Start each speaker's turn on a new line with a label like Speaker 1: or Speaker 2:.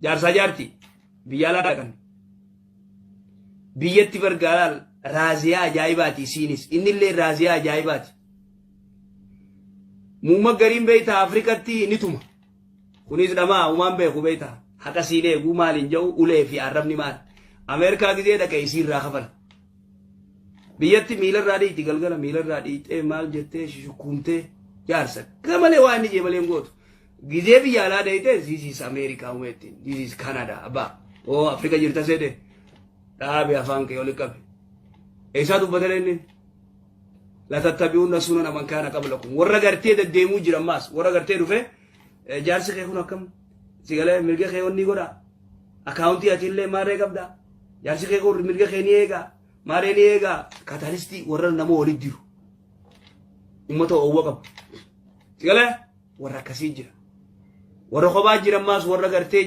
Speaker 1: jaarsaa jaarti biyya alaa dhaqan biyyatti bargaal raaziyaa ajaa'ibaati isiinis innillee raaziyaa ajaa'ibaati muumma gariin beeyta Afrikatti ni tuma kunis dhamaa uumaan beeku beeyta haqa siinee guu maaliin jedhu ulee fi arrabni maal Ameerikaa gizee dhaqee isiirraa kafala biyyatti miilarraa dhiitti galgala miilarraa dhiixee maal jettee shukumtee jaarsa gamalee waan inni jeebaleen gootu gizee biyya alaa deeyte this is America umeetti this is Canada abba oo Afrika jirta seede dhaabe afaan kee oli qabe eessa dubbatale inni la tattabi'unna sunana man kana qablakum warra gartee deddeemuu jiran maas warra gartee dhufe jaarsi kee kun akkam sigalee mirga kee onni godha akaawuntii atillee maaree qabda jaarsi kee kun mirga kee ni eega maaree ni eega katalisti warra nama walitti jiru ummata owwa qabu sigalee warra akkasii jira warra kophaa jiran maas warra gartee